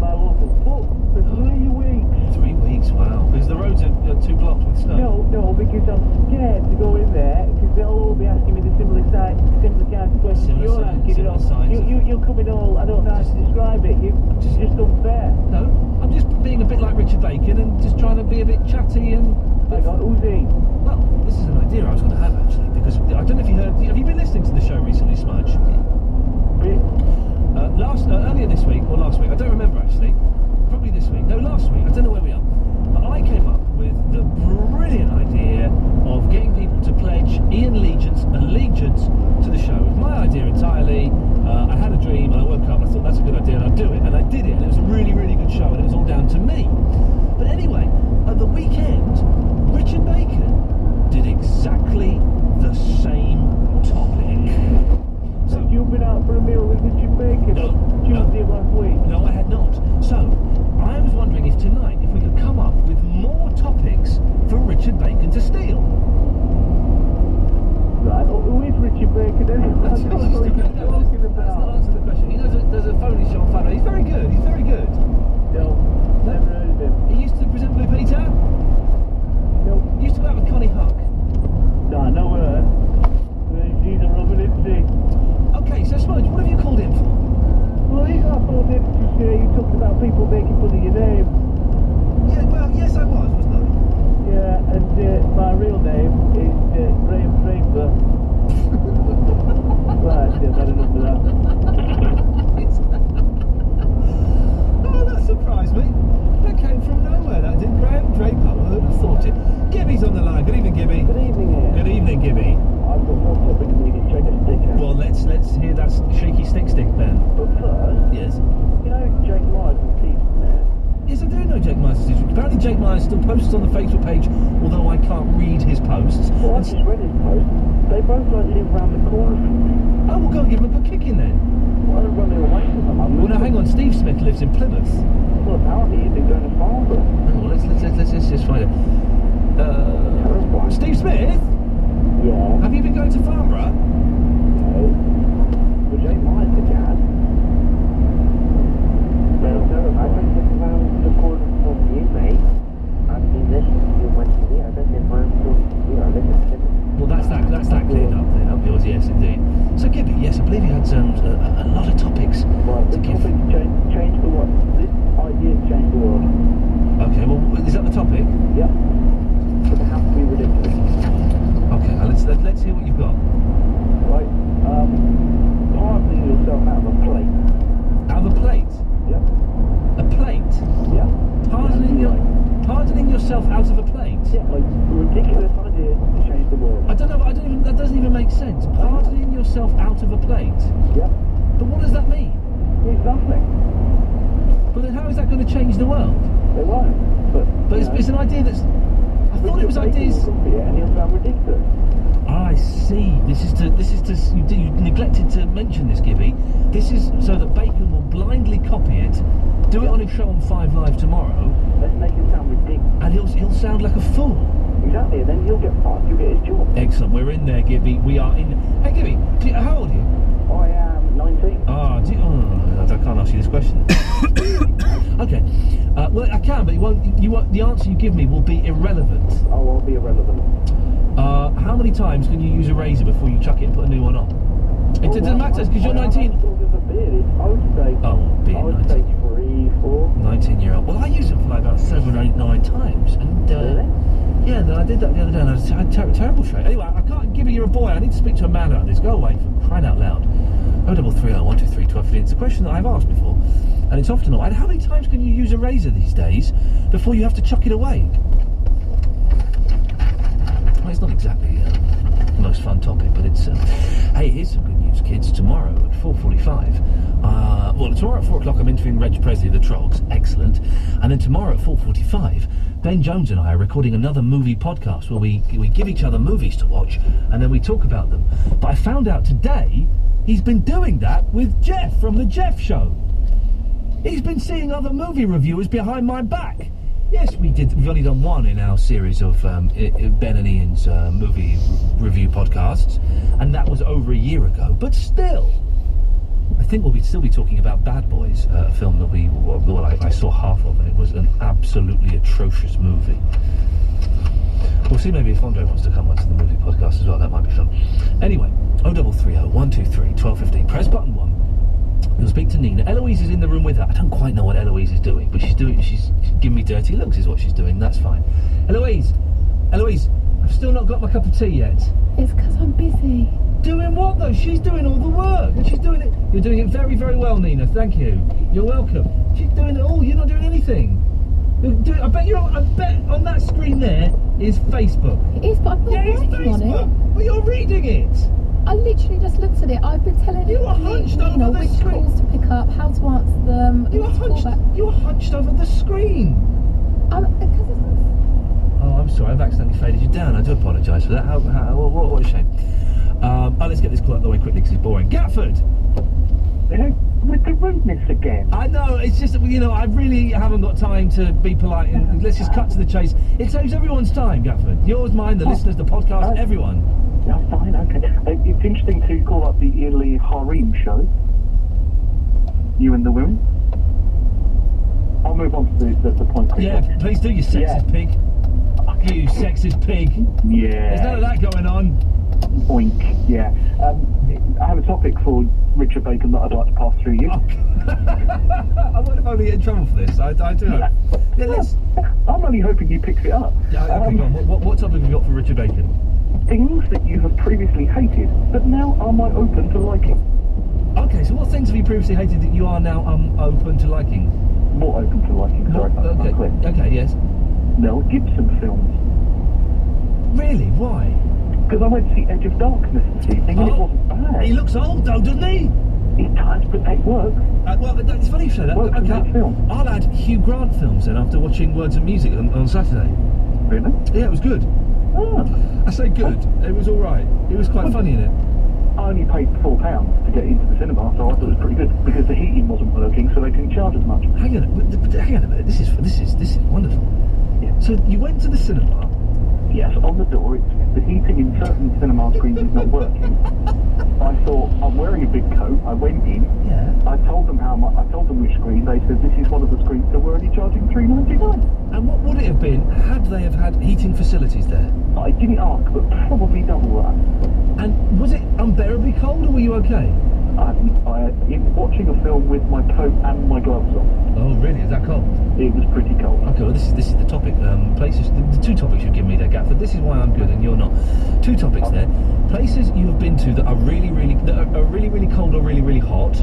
my local pub for 3 weeks. 3 weeks, wow. Because the roads are too blocked with snow. No, because I'm scared to go in there because they'll all be asking me the similar kind of questions you're asking. You're coming all, I don't know how to describe it. You're just unfair. No, I'm just being a bit like Richard Bacon and just trying to be a bit chatty and... I got Uzi. Well, this is an idea I was going to have actually, because I don't know if you heard... Have you been listening to the show recently, Smudge? Earlier this week, or last week, I don't remember actually. Probably this week. No, last week. I don't know where we are. But I came up with the brilliant idea of getting people to pledge allegiance to the show. It was my idea entirely. I had a dream and I woke up and I thought that's a good idea and I'd do it. And I did it and it was a really, really good show and it was all down to me. But anyway, at the weekend, Richard Bacon did exactly the same topic. So you've been out for a meal with Richard Bacon Tuesday of last week? No, I had not. So, I was wondering if tonight, if we could come up with more topics for Richard Bacon to steal. Right, who is Richard Bacon anyway? I don't know what you're talking about. That's not answer the question. He knows there's a phony show on Friday. He's very good, No, never heard of him. He used to present Blue Pt2? No. He used to go out with Connie Huck. No, I know her. She's a rubber, isn't she? Okay, so Smudge, what have you called in for? Well, I thought it was you talked about people making fun of your name. Yeah, well, yes I was, wasn't I? Yeah, and my real name is Graham Draper. Right, yeah, better enough of that. Oh, that surprised me. That came from nowhere, that did. Graham Draper, who'd have thought it? Gibby's on the line. Good evening, Gibby. Good evening, Ian. Good evening, Gibby. I've got one topic and we can check a stick out. Well, let's hear that shaky stick then. But first, Yes. you know Jake Myers and Steve Smith? Yes, I do know Jake Myers' history. Apparently Jake Myers still posts on the Facebook page, although I can't read his posts. Well, I just read his post. They both live round the corner from me. Oh, we'll go and give him a good kick in then. Well, they're running away from them. Well, now hang on, Steve Smith lives in Plymouth. Well, apparently he's been going to Farnborough. Oh, let's just find it. Steve Smith? Yeah. Have you been going to Farnborough? No. Well, Jake Myers did that. No, I don't think around the corner from you, mate. I've been listening to you once a week. I don't think around the corner from you. I live in Plymouth. Well, that's that cleared up then, up yours, yes indeed. So Gibby, yes, I believe you had a lot of topics Well, to the give. topic changed for what? This idea changed the world. Okay, well, is that the topic? Yep. But it has to be ridiculous. Okay, let's hear what you've got. Right, pardoning yourself out of a plate. Out of a plate? Yep. A plate? Yep. Pardoning yourself out of a plate? Yeah, like ridiculous idea to change the world. I don't know, that doesn't even make sense. Pardoning yourself out of a plate? Yep. But what does that mean? It's nothing. But then how is that going to change the world? They won't. But it's an idea that's... I thought it was ideas... And he'll sound ridiculous. I see. This is to you neglected to mention this, Gibby. This is so that Bacon will blindly copy it, do it on his show on 5 Live tomorrow. Let's make him sound ridiculous. And he'll sound like a fool. Exactly, and then he'll get fired, you'll get his job. Excellent, we're in there, Gibby. We are in... Hey, Gibby, how old are you? I am 19. I can't ask you this question. Okay. Well, I can, but the answer you give me will be irrelevant. Oh, I'll be irrelevant. How many times can you use a razor before you chuck it and put a new one on? It doesn't matter, because you're 19. I would say... Oh, being 19. I would say 3, 4. 19-year-old. Well, I use it for like about 7, 8, 9 times. And, really? Yeah, then I did that the other day and I had terrible shade. Anyway, I can't give you're a boy. I need to speak to a man about this. Go away, for crying out loud. 0330123 1215. It's a question that I've asked before, and it's often not. How many times can you use a razor these days before you have to chuck it away? Well, it's not exactly the most fun topic, but it's... hey, here's some good news, kids. Tomorrow at 4:45... well, tomorrow at 4 o'clock I'm interviewing Reg Presley of the Trogs. Excellent. And then tomorrow at 4:45... Ben Jones and I are recording another movie podcast where we give each other movies to watch and then we talk about them. But I found out today he's been doing that with Jeff from The Jeff Show. He's been seeing other movie reviewers behind my back. Yes, we've only done one in our series of Ben and Ian's movie review podcasts, and that was over a year ago. But still, I think we'll still be talking about Bad Boys, a film that I saw half of, and it was an absolutely atrocious movie. We'll see maybe if Andre wants to come onto the movie podcast as well. That might be fun. Anyway, 0330 123 1215. Press button 1. You'll speak to Nina. Eloise is in the room with her. I don't quite know what Eloise is doing, but she's giving me dirty looks is what she's doing. That's fine. Eloise, I've still not got my cup of tea yet. It's because I'm busy. Doing what though? She's doing all the work, and she's doing it. You're doing it very, very well, Nina. Thank you. You're welcome. She's doing it all. You're not doing anything. I bet on that screen there is Facebook. It is, but I'm not working on it. But you're reading it. I literally just looked at it. I've been telling you are hunched Nina over the which screen. calls to pick up, how to answer them. You are hunched over the screen. Oh, I'm sorry. I've accidentally faded you down. I do apologise for that. What a shame. Let's get this call out of the way quickly because it's boring. Gatford! With the rudeness again. I know, it's just, I really haven't got time to be polite. And let's just cut to the chase. It saves everyone's time, Gatford. Yours, mine, the listeners, the podcast, everyone. Yeah, fine, okay. It's interesting to call up the yearly harem show. You and the women. I'll move on to the point quickly. Yeah, please do, you sexist pig. You sexist pig. Yeah. There's none of that going on. Oink, yeah. I have a topic for Richard Bacon that I'd like to pass through you. Oh. I wonder if I'll get in trouble for this. I do know. Yeah, let's... I'm only hoping you pick it up. Yeah, okay, go on. What topic have you got for Richard Bacon? Things that you have previously hated, but now are my open to liking. Okay, so what things have you previously hated that you are now open to liking? More open to liking, sorry. Okay, yes. Mel Gibson films. Really? Why? Because I went to see Edge of Darkness this evening and it wasn't bad. He looks old though, doesn't he? He does, but they work. Well, it's funny you say that. Works in that film. I'll add Hugh Grant films then after watching Words and Music on Saturday. Really? Yeah, it was good. Ah. I say good. It was alright. It was quite funny in it. I only paid £4 to get into the cinema, so I thought it was pretty good because the heating wasn't working, so they didn't charge as much. Hang on a minute. This is wonderful. Yeah. So you went to the cinema. Yes, on the door, the heating in certain cinema screens is not working. I thought, I'm wearing a big coat, I went in, Yeah. I told them how much, I told them which screen, they said this is one of the screens, so we're only charging $3.99. And what would it have been had they have had heating facilities there? I didn't ask, but probably double that. And was it unbearably cold or were you okay? Watching a film with my coat and my gloves on. Oh really, is that cold? It was pretty cold. Okay, well this is the topic, places, the two topics you've given me there, Gatford. This is why I'm good and you're not. Two topics there. Places you have been to that are really, really cold or really, really hot.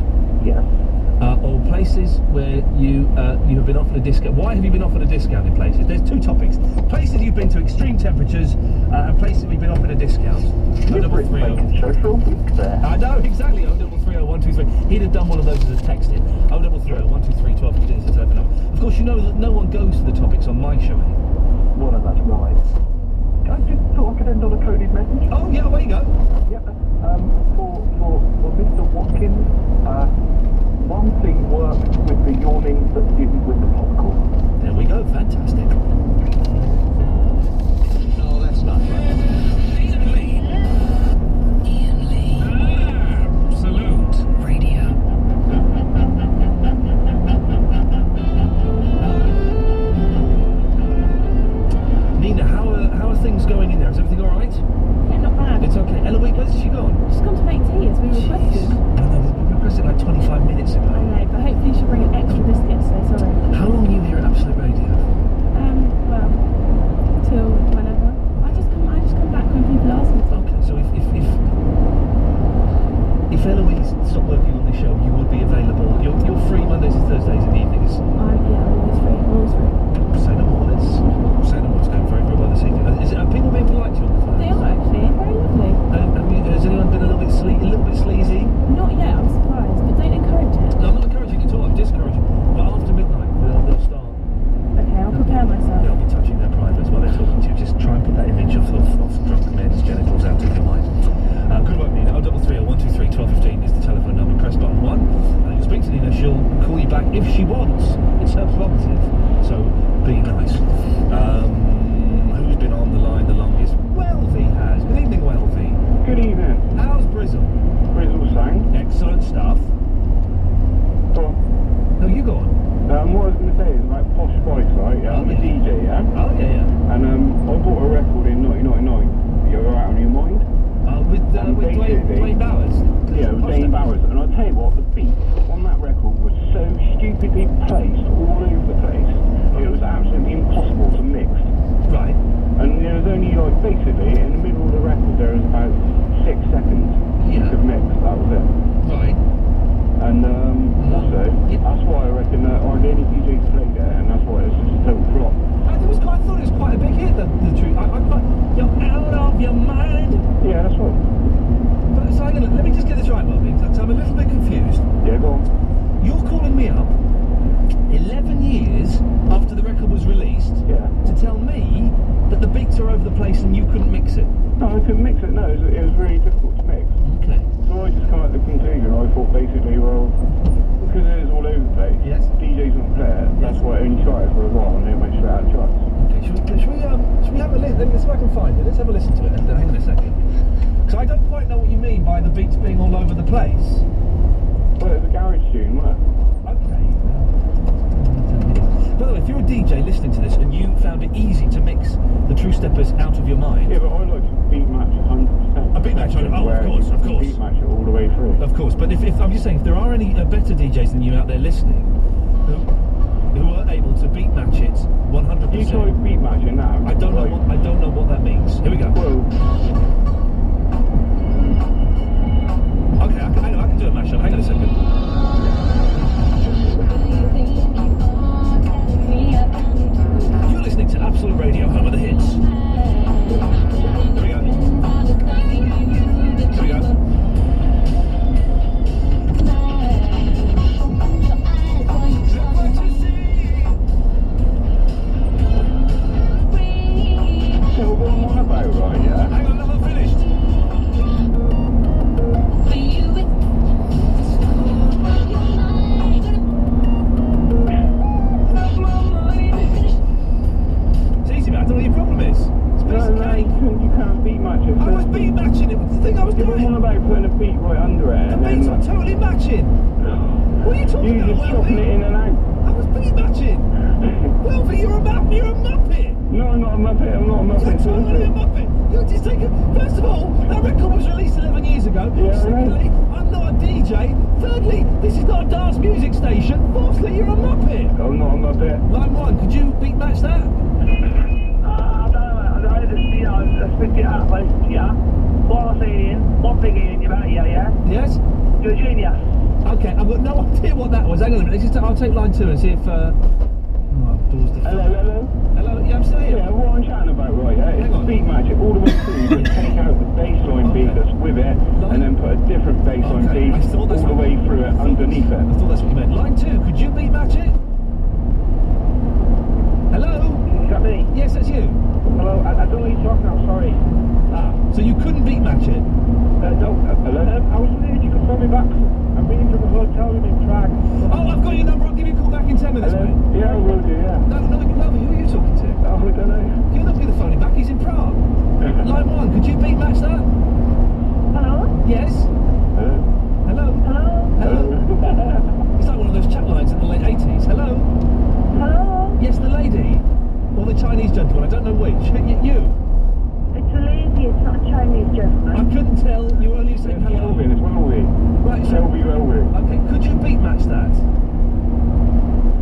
Yes. Or places where you have been offered a discount. Why have you been offered a discount in places? There's two topics. Places you've been to extreme temperatures and places we've been offered a discount. You've written Bacon show for a week there. I know, exactly. 0330123. He'd have done one of those as a text in. 0330123 1215 is the telephone number. Of course, you know that no one goes for the topics on my show anymore. Well, that's right. I just thought I could end on a coded message. Oh, yeah, away you go. Yep. For Mr. Watkins, one thing worked with the yawning that didn't with the popcorn. There we go, fantastic. Oh, that's not right. Ian Lee. Absolute radio. Nina, how are things going in there? Is everything alright? Yeah, not bad. It's okay. Eloise, where's she gone? She's gone to make tea as we requested. I know, we requested like 25 minutes ago. I know, but hopefully she'll bring an extra biscuit, so sorry. How long are you here at Absolute Radio? Well, till whenever. I just come back when people ask me to. Okay, so if Eloise stopped working on the show, you would be available. You're free Mondays and Thursdays in the evenings. Yeah, I'm always free. Say no more. It's going very, very well this evening. Are people being polite to you on the phone? They are actually very lovely. Has anyone been a little bit sleazy? Not yet, I'm surprised, but don't encourage it. No, I'm not encouraging it at all. I'm discouraging. But after midnight, they'll start. Okay, I'll prepare myself. They'll be touching their privates while they're talking to you. Just try and put that image of drunken men's genitals out of your mind. Good work, Nina. 0330123 1215 is the telephone number. Press button 1. You'll speak to Nina. She'll call you back if she wants. It's her prerogative. So be nice. Who's been on the line the longest? Welvy has. Good evening, Welvy. Good evening. How's Brizzle? Brizzle sang. Excellent stuff. placed all over the place. It was absolutely impossible to mix. Right. And there was only like basically in the middle of the record there was about 6 seconds you could mix. That was it. Right. And also, that's why I reckon that hardly any DJs played it, and that's why it's just a total flop. I thought it was quite a big hit. The truth. You're out of your mind. Yeah, that's right. But so hang on, let me just get this right, Marvin. So I'm a little bit confused. Yeah, go on. You're calling me up 11 years after the record was released to tell me that the beats are over the place and you couldn't mix it. No, I couldn't mix it. No, it was really difficult to mix. Okay. So I just come at the conclusion. I thought basically, well, because it is all over the place, DJs won't play it. That's why I only tried it for a while and then it went straight out of charts. Okay, should we have a listen? Let me see if I can find it. Let's have a listen to it. Hang on a second. Because I don't quite know what you mean by the beats being all over the place. Well, it was a garage tune, wasn't it? Okay. By the way, if you're a DJ listening to this and you found it easy to mix the True Steppers out of your mind... Yeah, but I like to beat match 100%. A beat match? Oh, of course, of course. Beat match it all the way through. Of course, but if I'm just saying, if there are any better DJs than you out there listening who are able to beat match it 100%... You try beat matching now. I don't know what that means. Here we go. Well... Okay, I can do a mashup. Hang on a second. You're listening to Absolute Radio, home of the hits. Here we go. Here we go. So we're going on about, right, yeah? Hang on, I'm not finished. It's easy, man. I don't know what your problem is. It's a piece of cake. You can't beat match it. I was beat matching it. What's the thing I was You doing? were on about putting a beat right under it. The beats were totally matching. What are you talking about? You just chopping it in and out. I was beat matching. Welfie, you're a Muppet. No, I'm not a Muppet. I'm not a Muppet. You're totally a Muppet. You're just taking... First of all, that record was released 11 years ago. Yeah, secondly, I'm not a DJ. Thirdly, this is not a dance music station. Fourthly, you're a Muppet. I'm not a Muppet. Line one, could you beat match that? I don't know. I just spit it out, but yeah. What I'm saying, one thing in your back, yeah? Yes? You're a genius. Okay, I've got no idea what that was. Hang on a minute. I'll take line two and see if... Hello, yeah, I'm still here. Yeah, what I'm chatting about, right, yeah? It's beat match it all the way through, but take out the bassline beat that's with it, and then put a different bassline beat all the way through it, underneath it. I thought that's what you meant. Line two, could you beat match it? Hello? Is that me? Yes, that's you. Hello, I don't know what you're talking about, sorry. So you couldn't beat match it? No, hello? I was wondering if you could phone me back. I'm ringing from a hotel room in Prague. Oh, I've got your number. I'll give you a call back in 10 minutes, mate. Yeah, I will do, yeah. No, who are you talking to? Oh, I don't know. You're not going to phone him back. He's in Prague. Line one, could you beat match that? Hello? Yes? Hello? It's like one of those chat lines in the late 80s. Hello? Hello? Yes, the lady. Or the Chinese gentleman. I don't know which. You? It's a lady, it's not a Chinese gentleman. I couldn't tell. You were only saying hello. It's Welby. Right, so... Welby. Okay, could you beat match that?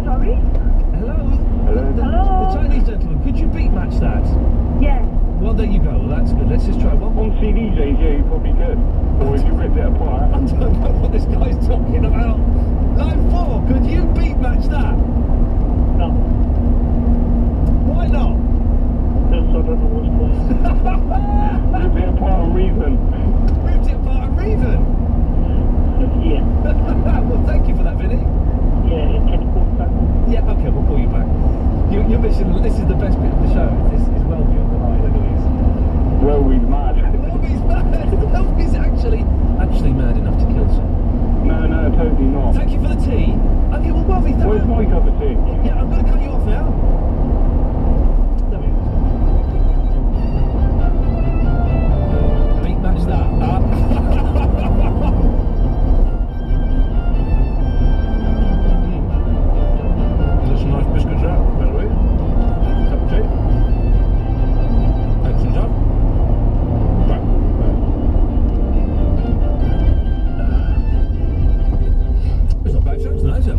Sorry? Hello? Hello? The Chinese gentleman, could you beat match that? Yes. Well, there you go. That's good. Let's just try one more. On CDs, yeah, you probably could. Or if you ripped it apart. I don't know what this guy's talking about. Line four, could you beat match that? No. Why not? Because I don't know what's going on. Ripped it apart on reason. Ripped it apart and reason. Yeah. Well, thank you for that, Vinny. Yeah, can you call me back? Yeah, okay, we'll call you back. You're missing, this is the best bit of the show. This is Welby on the line, Louise. Welby's mad. Welby's mad. Welby's actually mad enough to kill someone. No, totally not. Thank you for the tea. Okay, well, Welby, Where's my cup of tea? Yeah, I'm going to cut you off now. There we go. Beat match that. There's some nice biscuits there, by the way. Cup of tea. Excellent job. Right. It's not bad, it's nice, is it?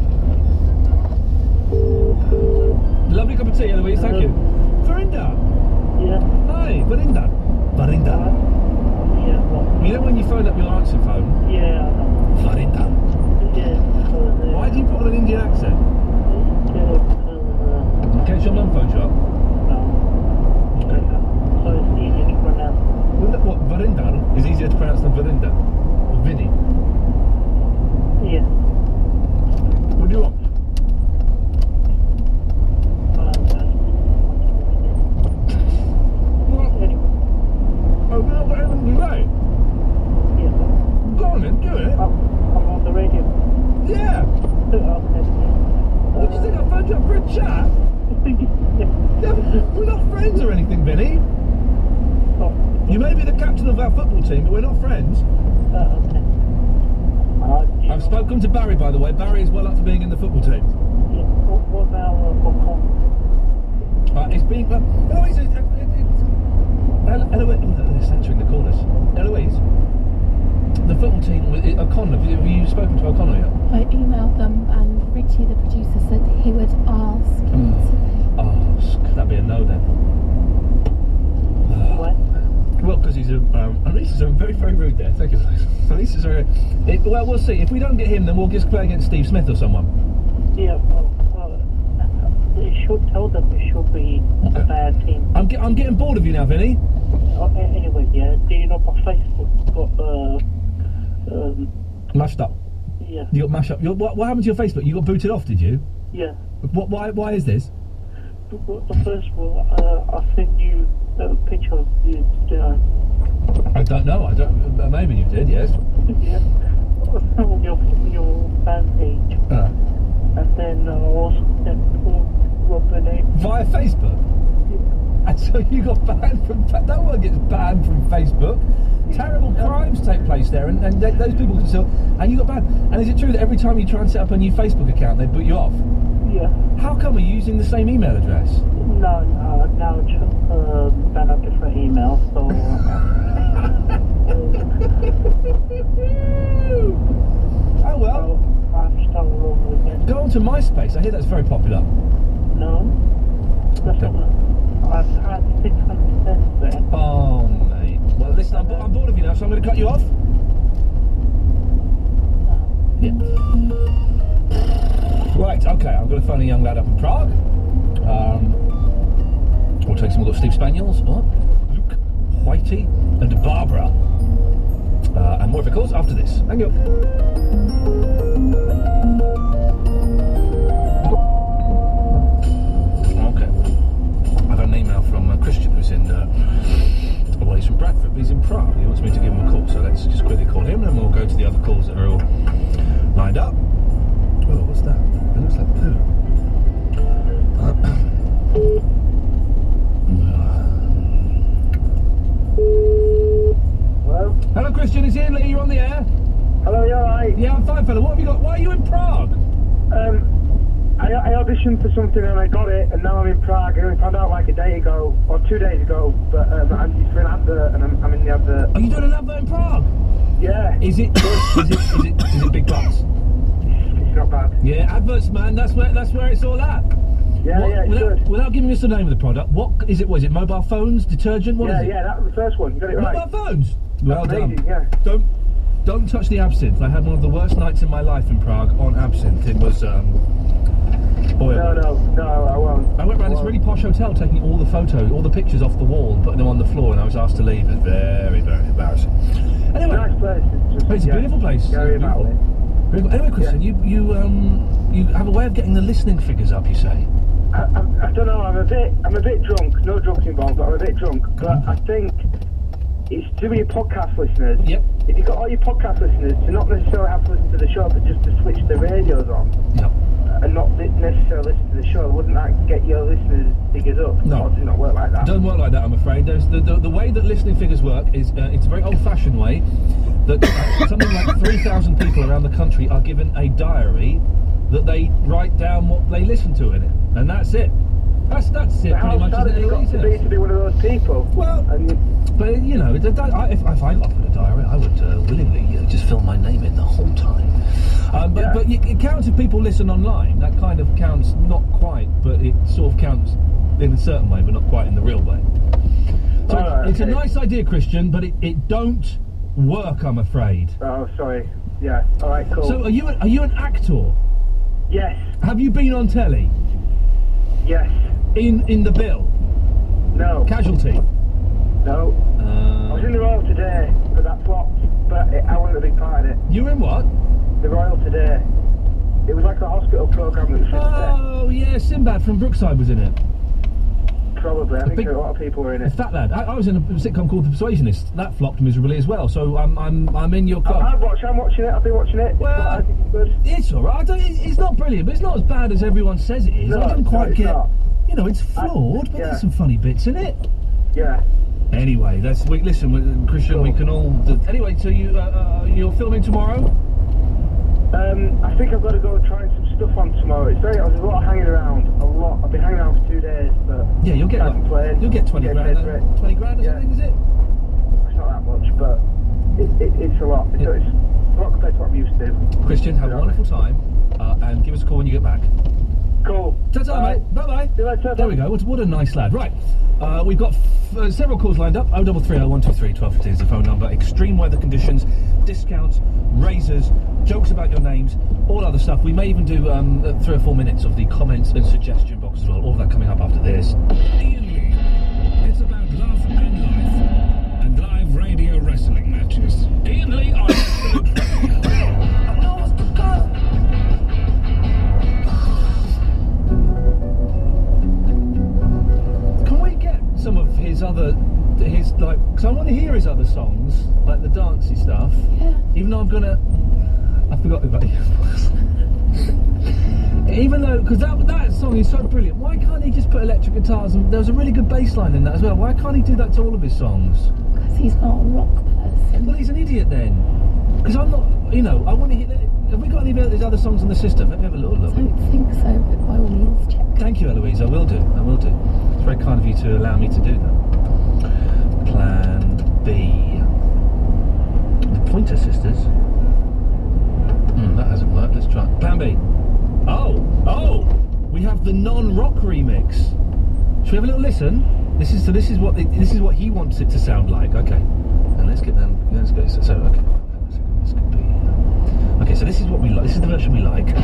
lovely cup of tea, Eloise, thank you. Verinda. Yeah. Hi, Verinda. Verinda. Yeah, what? You know when you phone up your answer phone? Yeah, I know. Verinda. Yeah, Why do you put on an Indian accent? Okay, it's your mum phones you up. No. Okay. So it's easier to pronounce. What, Verinda is easier to pronounce than Verinda? Or Vinny? Yeah. What do you want? Anyway. Oh, we don't got anything to say. Yeah. Go on then, do it. I'm on the radio. Yeah. What do you think? I phoned you up for a chat? Yeah, we're not friends or anything, Vinny. You may be the captain of our football team, but we're not friends. Okay. I've spoken to Barry, by the way. Barry is well up for being in the football team. Yeah. What about It's been... Eloise, they're censoring the corners. Eloise, the football team with O'Connor, have you spoken to O'Connor yet? I emailed them and Richie, the producer, said he would ask. Ask. That'd be a no then. what? Well, because he's Elisa's very, very rude there. Thank you, Elisa's very... well, we'll see. If we don't get him, then we'll just play against Steve Smith or someone. Yeah, well, it should tell them it should be a bad team. I'm getting bored of you now, Vinny. Anyway, yeah, do you know my Facebook got, Mashed up. yeah. You got mashed up. What happened to your Facebook? You got booted off, did you? Yeah. Why is this? The first one, I sent you a picture of you, I don't know. I don't. Maybe you did. Yes. yeah, on your fan page. And then I also sent Robert name. Via Facebook? Yeah. And so you got banned from... No one gets banned from Facebook. Terrible crimes take place there, and those people can still... And you got banned. And is it true that every time you try and set up a new Facebook account, they boot you off? Yeah. How come? Are you using the same email address? No, now just ban a different email, so... Oh well. I have to start all over again. Go on to MySpace. I hear that's very popular. No. That's not... I've had 600 cents there. Oh, mate. Well, listen, I'm bored of you now, so I'm going to cut you off. Yeah. Right, okay, I'm going to phone a young lad up in Prague. We'll take some of those Steve Spaniels. Luke, Whitey, and Barbara. And more of your calls after this. Thank you. Okay. I've had an email from Christian, who's in, well, he's from Bradford, but he's in Prague. He wants me to give him a call, so let's just quickly call him, and then we'll go to the other calls that are all lined up. Oh, what's that? It looks like poo. Hello? Hello, Christian, it's Ian Lee, you're on the air. Hello, you alright? Yeah, I'm fine, fella. What have you got? Why are you in Prague? I auditioned for something and I got it, and now I'm in Prague. I only found out like a day ago, or 2 days ago, but it's for an advert, and I'm in the advert. Are you doing an advert in Prague? Yeah. Is it big bucks? It's not bad. Yeah, adverts, man. That's where it's all at. Yeah, it's good. Without giving us the name of the product, what is it? Was it mobile phones, detergent? What is it? Yeah, that was the first one. You got it right. Mobile phones. Well Amazing, done. Yeah. Don't touch the absinthe. I had one of the worst nights in my life in Prague on absinthe. It was boy. No, I won't. I went around this really posh hotel taking all the photos, all the pictures off the wall and putting them on the floor, and I was asked to leave. It was very, very embarrassing. Anyway, Nice place. it's a beautiful place. Scary about it. Beautiful. Anyway, Christian, you have a way of getting the listening figures up, you say? I don't know. I'm a bit drunk. No drugs involved, but I'm a bit drunk. But I think it's to be your podcast listeners. Yep. If you've got all your podcast listeners to not necessarily have to listen to the show, but just to switch the radios on. Yep. And not necessarily listen to the show, wouldn't that get your listeners figures up? No. Or does it not work like that? It doesn't work like that, I'm afraid. There's the way that listening figures work is it's a very old-fashioned way that something like 3,000 people around the country are given a diary that they write down what they listen to in it, and that's it. That's it, pretty much. How sad has it got to be one of those people? Well, but you know, if I got put a diary, I would willingly just fill my name in the whole time. But it counts if people listen online. That kind of counts, not quite, but it sort of counts in a certain way, but not quite in the real way. So it's a nice idea, Christian, but it don't work, I'm afraid. Oh, sorry. Yeah. All right. Cool. So are you an actor? Yes. Have you been on telly? Yes. In the bill? No. Casualty? No. I was in the Royal Today, but that flopped. But I wasn't a big part in it. You were in what? The Royal Today. It was like a hospital programme that was for Oh, yeah, Sinbad from Brookside was in it. Probably. I think a lot of people were in it. The Fat Lad. I was in a sitcom called The Persuasionist. That flopped miserably as well. So I'm in your club. I'm watching it. I've been watching it. Well, I think it's good. It's all right. It's not brilliant, but it's not as bad as everyone says it is. No, I don't quite get. Not. You know, it's flawed, but there's some funny bits in it. Yeah. Anyway, listen, Christian. Cool. We can all. Anyway, so you're filming tomorrow? I think I've got to go try some stuff on tomorrow. There's a lot of hanging around. A lot. I've been hanging around for 2 days, but yeah, you'll get 20 grand. 20 grand or something, is it? It's not that much, but it's a lot. It's a lot compared to what I'm used to. Christian, have a wonderful time, and give us a call when you get back. Cool. Ta-ta, mate. Bye-bye. See you later. There we go. What a nice lad. Right. We've got several calls lined up. 0330 123 1215 is the phone number. Extreme weather conditions, discounts, razors, jokes about your names, all other stuff. We may even do 3 or 4 minutes of the comments and suggestion box as well. All of that coming up after this. Ian Lee. It's about love and life. And live radio wrestling matches. Ian Lee on Absolute Radio. Some of his because I want to hear his other songs, like the dancey stuff. Yeah. Even though I forgot about you. Even though, because that song is so brilliant, why can't he just put electric guitars and there was a really good bass line in that as well? Why can't he do that to all of his songs? Because he's not a rock person. Well, he's an idiot then. Because I'm not, I want to hear. Have we got any of his other songs in the system? Let me have a little look. I don't think so, but by all means check. Thank you, Eloise. I will do. It's very kind of you to allow me to do that. Plan B. The Pointer Sisters. That hasn't worked. Let's try Plan B. Oh! We have the non-rock remix. Should we have a little listen? This is what he wants it to sound like. Okay. And let's go. So okay. This could be. Okay, so this is what we like. This is the version we like.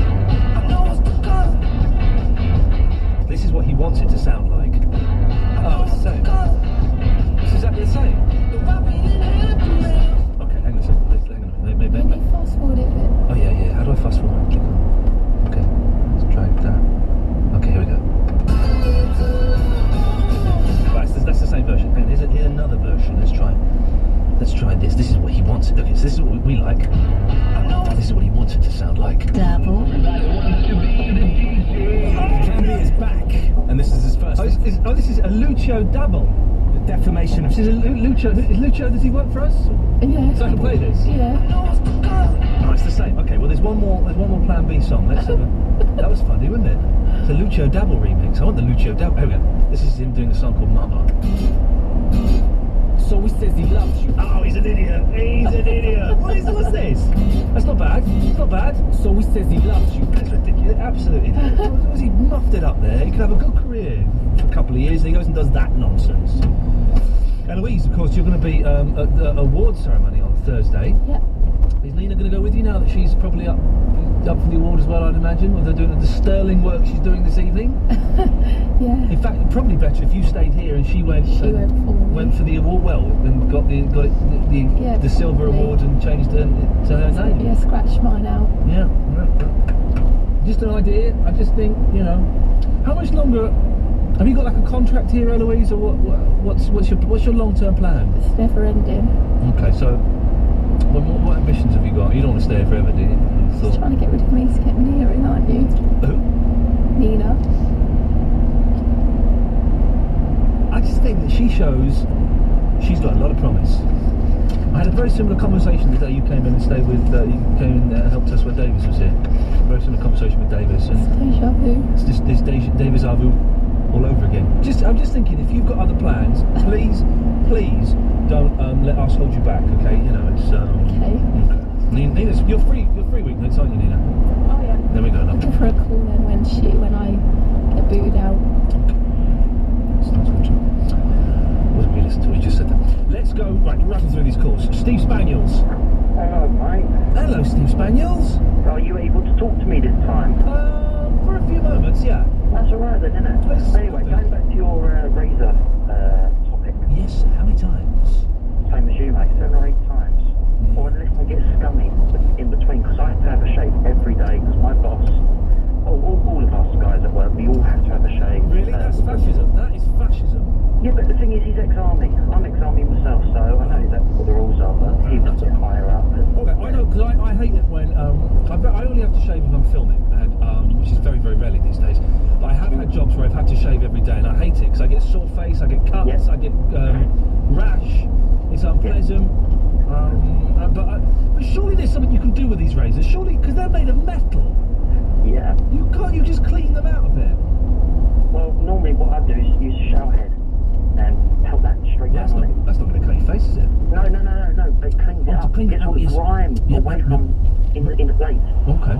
This is what he wants it to sound like. Oh, it's the same. It's exactly the same. Okay, hang on a second. Maybe fast forward it a bit. Oh yeah. How do I fast forward? Click on. Okay, let's try that. Okay, here we go. Right, so that's the same version. And here's another version. Let's try this. This is what he wants it. Okay, so this is what we like. This is what he wants it to sound like. Dabble. Plan B is back, and this is his first. This is a Lucio Dabble. The defamation of. This is Lucio. Is Lucio? Does he work for us? Yeah. So I can play this. Yeah. Oh, it's the same. Okay. Well, there's one more Plan B song. Let's have a. That was funny, wasn't it? It's a Lucio Dabble remix. I want the Lucio Dabble. Here we go. This is him doing a song called Mama. So he says he loves you. Oh, he's an idiot. What's this? That's not bad. It's not bad. So he says he loves you. That's ridiculous. Absolutely. Was he muffed it up there? He could have a good career for a couple of years, and he goes and does that nonsense. Eloise, of course, you're going to be at the award ceremony on Thursday. Yeah. Is Nina going to go with you now that she's probably up for the award as well, I'd imagine, with her doing the sterling work she's doing this evening? Yeah. In fact, probably better if you stayed here and she went for the award, well, and got the silver award and changed it to her name. Yeah, scratch mine out. Yeah. Just an idea. I just think, how much longer? Have you got like a contract here, Eloise, or what's your long-term plan? It's never ending. Okay, so. What ambitions have you got? You don't want to stay here forever, do you? Just trying to get rid of me to get Nina in, aren't you? Who? Nina. I just think that she's got a lot of promise. I had a very similar conversation the day you came in and stayed with, you came in and helped us when Davis was here. A very similar conversation with Davis. And Deja vu. It's just this Davis vu all over again. I'm just thinking, if you've got other plans, don't let us hold you back, okay? It's Okay. Nina, you're free free weeknights, aren't you, Nina? Oh yeah. There we go. I'll give her a call then when I get booted out. Sounds good. Wasn't really listening to what you just said there. Let's go, right, rattle through these calls. Steve Spaniels. Hello, mate. Hello, Steve Spaniels. Are you able to talk to me this time? For a few moments, yeah. That's alright then, isn't it? Let's Anyway, do going it. back to your Razor topic. Yes, how many times? Same as you, mate, 7 or 8 times. Or unless I get scummy in between, because I have to have a shave every day, because my boss, all of us guys at work, we all have to have a shave. Really? That's fascism. That is fascism. Yeah, but the thing is, he's ex-army. I'm ex-army myself, so I know exactly what the rules are, but he was a bit higher up. Okay, I know, because I hate it when, I only have to shave if I'm filming, and which is very, very rarely these days. But I have had jobs where I've had to shave every day, and I hate it, because I get sore face, I get cuts, I get rash, it's unpleasant. But surely there's something you can do with these razors, surely, because they're made of metal. Yeah. You just clean them out a bit? Well, normally what I do is use a shower head and help that straight down on it. That's not going to cut your face, is it? No, they clean it up. Clean it Gets out, all the yes. grime Yeah, away from in the blades. Okay.